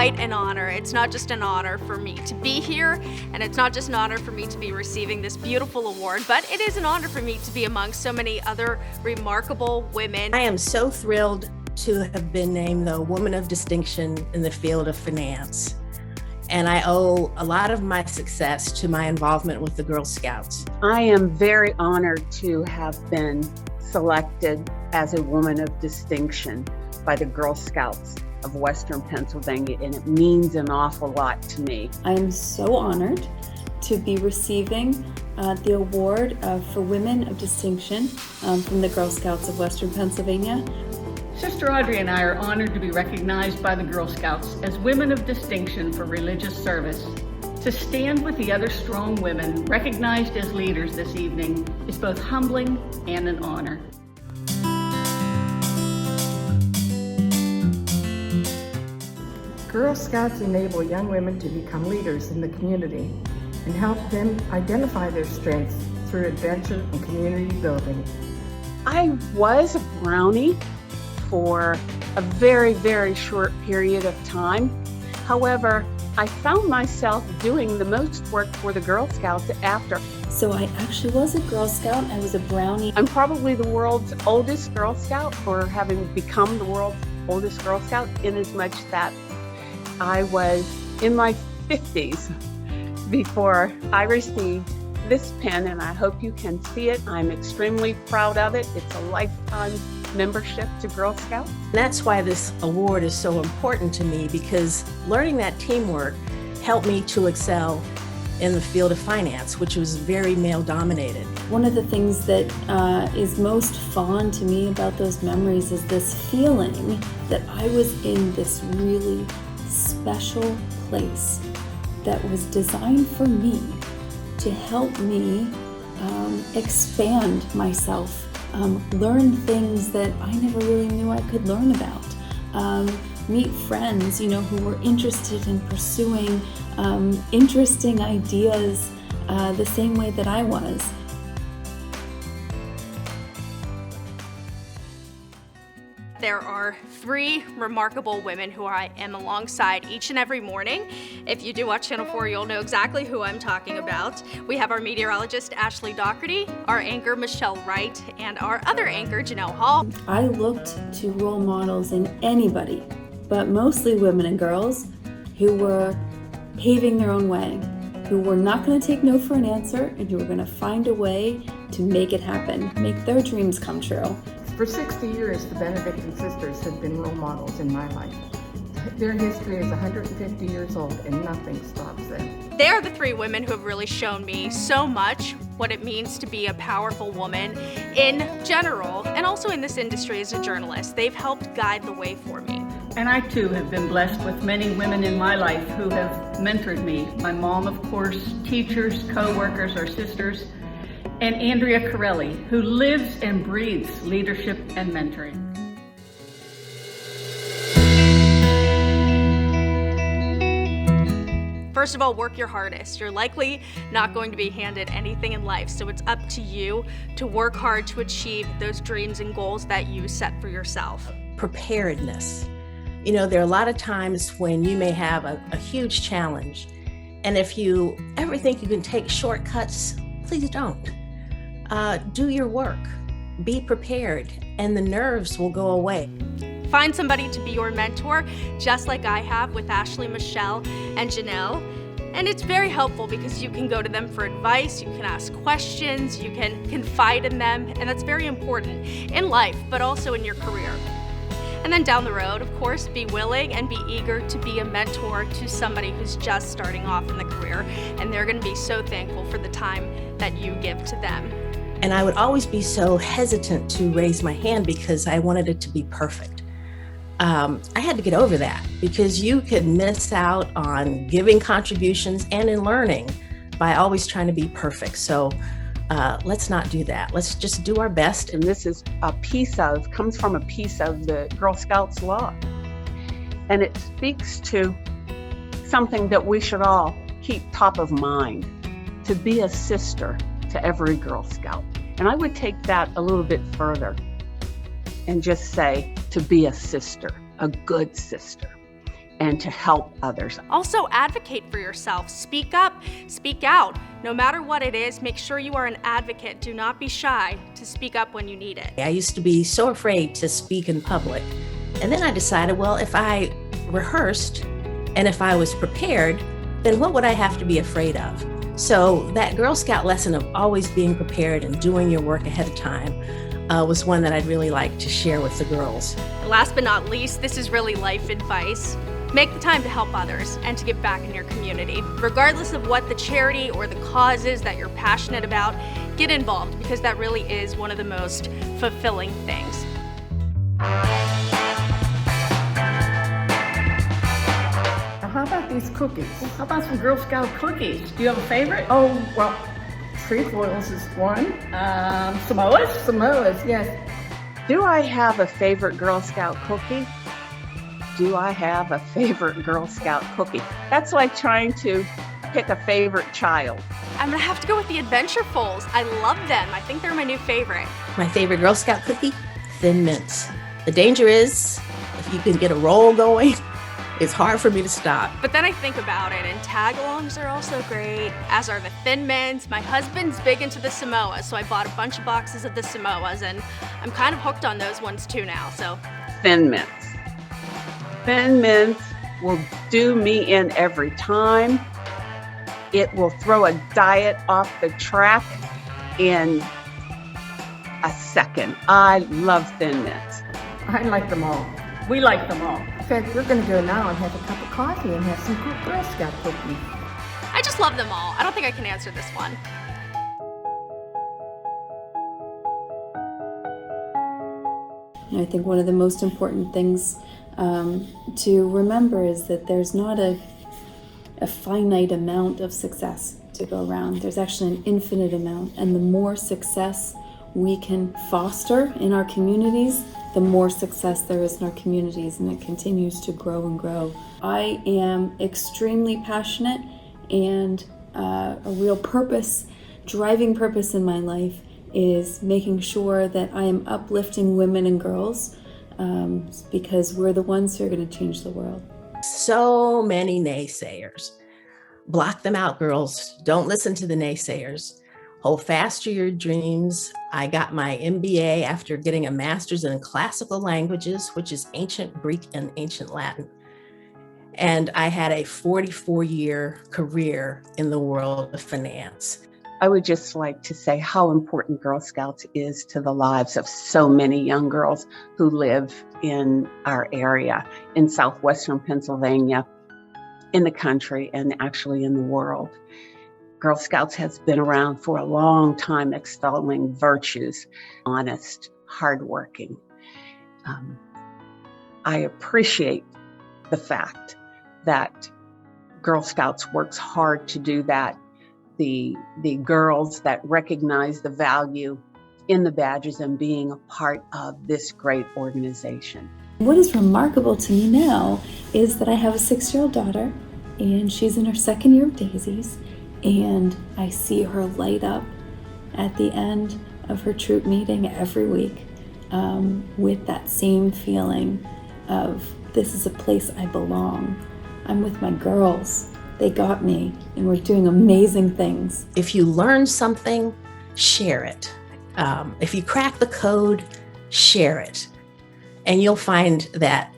quite an honor. It's not just an honor for me to be here, and it's not just an honor for me to be receiving this beautiful award, but it is an honor for me to be among so many other remarkable women. I am so thrilled to have been named the Woman of Distinction in the field of finance. And I owe a lot of my success to my involvement with the Girl Scouts. I am very honored to have been selected as a Woman of Distinction by the Girl Scouts of Western Pennsylvania, and it means an awful lot to me. I am so honored to be receiving the award for Women of Distinction from the Girl Scouts of Western Pennsylvania. Sister Audrey and I are honored to be recognized by the Girl Scouts as Women of Distinction for religious service. To stand with the other strong women recognized as leaders this evening is both humbling and an honor. Girl Scouts enable young women to become leaders in the community and help them identify their strengths through adventure and community building. I was a Brownie for a very, very short period of time. However, I found myself doing the most work for the Girl Scouts after. So I actually was a Girl Scout. I was a Brownie. I'm probably the world's oldest Girl Scout, or having become the world's oldest Girl Scout, in as much that I was in my 50s before I received this pin, and I hope you can see it. I'm extremely proud of it. It's a lifetime membership to Girl Scouts. That's why this award is so important to me, because learning that teamwork helped me to excel in the field of finance, which was very male-dominated. One of the things that is most fond to me about those memories is this feeling that I was in this really special place that was designed for me to help me expand myself, learn things that I never really knew I could learn about, meet friends, who were interested in pursuing interesting ideas the same way that I was. There are 3 remarkable women who I am alongside each and every morning. If you do watch Channel 4, you'll know exactly who I'm talking about. We have our meteorologist, Ashley Doherty, our anchor, Michelle Wright, and our other anchor, Janelle Hall. I looked to role models in anybody, but mostly women and girls who were paving their own way, who were not going to take no for an answer, and who were going to find a way to make it happen, make their dreams come true. For 60 years, the Benedictine sisters have been role models in my life. Their history is 150 years old, and nothing stops them. They are the 3 women who have really shown me so much what it means to be a powerful woman in general, and also in this industry as a journalist. They've helped guide the way for me. And I too have been blessed with many women in my life who have mentored me. My mom, of course, teachers, co-workers, or sisters, and Andrea Corelli, who lives and breathes leadership and mentoring. First of all, work your hardest. You're likely not going to be handed anything in life, so it's up to you to work hard to achieve those dreams and goals that you set for yourself. Preparedness. There are a lot of times when you may have a huge challenge, and if you ever think you can take shortcuts, please don't. Do your work, be prepared, and the nerves will go away. Find somebody to be your mentor, just like I have with Ashley, Michelle, and Janelle. And it's very helpful because you can go to them for advice, you can ask questions, you can confide in them, and that's very important in life, but also in your career. And then down the road, of course, be willing and be eager to be a mentor to somebody who's just starting off in the career, and they're going to be so thankful for the time that you give to them. And I would always be so hesitant to raise my hand because I wanted it to be perfect. I had to get over that, because you could miss out on giving contributions and in learning by always trying to be perfect. So let's not do that. Let's just do our best. And this is comes from a piece of the Girl Scouts law. And it speaks to something that we should all keep top of mind, to be a sister to every Girl Scout. And I would take that a little bit further and just say to be a sister, a good sister. and to help others. Also, advocate for yourself. Speak up, speak out. No matter what it is, make sure you are an advocate. Do not be shy to speak up when you need it. I used to be so afraid to speak in public. And then I decided, well, if I rehearsed and if I was prepared, then what would I have to be afraid of? So that Girl Scout lesson of always being prepared and doing your work ahead of time was one that I'd really like to share with the girls. And last but not least, this is really life advice. Make the time to help others and to give back in your community. Regardless of what the charity or the cause is that you're passionate about, get involved because that really is one of the most fulfilling things. How about these cookies? How about some Girl Scout cookies? Do you have a favorite? Oh, well, trefoils is one. Samoas? Samoas, yes. Do I have a favorite Girl Scout cookie? Do I have a favorite Girl Scout cookie? That's like trying to pick a favorite child. I'm gonna have to go with the Adventurefuls. I love them. I think they're my new favorite. My favorite Girl Scout cookie, Thin Mints. The danger is, if you can get a roll going, it's hard for me to stop. But then I think about it, and tag-alongs are also great, as are the Thin Mints. My husband's big into the Samoas, so I bought a bunch of boxes of the Samoas, and I'm kind of hooked on those ones too now, so. Thin Mints. Thin Mints will do me in every time. It will throw a diet off the track in a second. I love Thin Mints. I like them all. We like them all. In fact, we're going to go now and have a cup of coffee and have some good Girl Scout cookies. I just love them all. I don't think I can answer this one. I think one of the most important things to remember is that there's not a finite amount of success to go around. There's actually an infinite amount, and the more success we can foster in our communities, the more success there is in our communities, and it continues to grow and grow. I am extremely passionate, and a real purpose, driving purpose in my life is making sure that I am uplifting women and girls because we're the ones who are going to change the world. So many naysayers. Block them out, girls. Don't listen to the naysayers. Hold fast to your dreams. I got my MBA after getting a master's in classical languages, which is ancient Greek and ancient Latin. And I had a 44-year career in the world of finance. I would just like to say how important Girl Scouts is to the lives of so many young girls who live in our area, in southwestern Pennsylvania, in the country, and actually in the world. Girl Scouts has been around for a long time, extolling virtues, honest, hardworking. I appreciate the fact that Girl Scouts works hard to do that. The girls that recognize the value in the badges and being a part of this great organization. What is remarkable to me now is that I have a 6-year-old daughter, and she's in her 2nd year of Daisies, and I see her light up at the end of her troop meeting every week with that same feeling of, this is a place I belong. I'm with my girls. They got me, and we're doing amazing things. If you learn something, share it. If you crack the code, share it. And you'll find that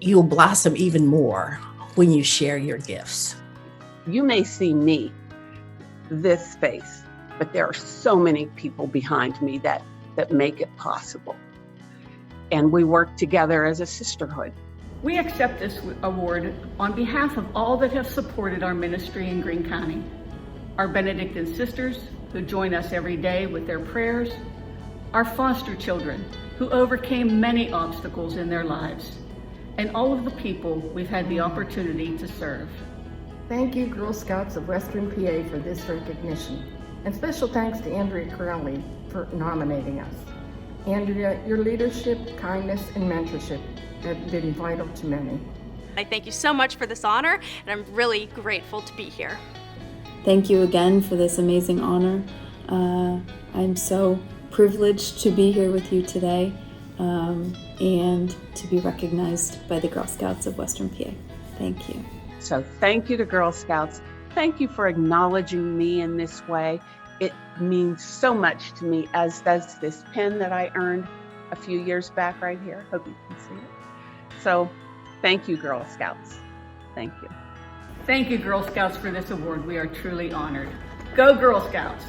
you'll blossom even more when you share your gifts. You may see me, this space, but there are so many people behind me that make it possible. And we work together as a sisterhood. We accept this award on behalf of all that have supported our ministry in Greene County. Our Benedictine sisters who join us every day with their prayers, our foster children who overcame many obstacles in their lives, and all of the people we've had the opportunity to serve. Thank you, Girl Scouts of Western PA, for this recognition. And special thanks to Andrea Crowley for nominating us. Andrea, your leadership, kindness, and mentorship have been vital to many. I thank you so much for this honor, and I'm really grateful to be here. Thank you again for this amazing honor. I'm so privileged to be here with you today and to be recognized by the Girl Scouts of Western PA. Thank you. So thank you to Girl Scouts. Thank you for acknowledging me in this way. It means so much to me, as does this pen that I earned a few years back right here. Hope you can see it. So thank you, Girl Scouts. Thank you. Thank you, Girl Scouts, for this award. We are truly honored. Go Girl Scouts!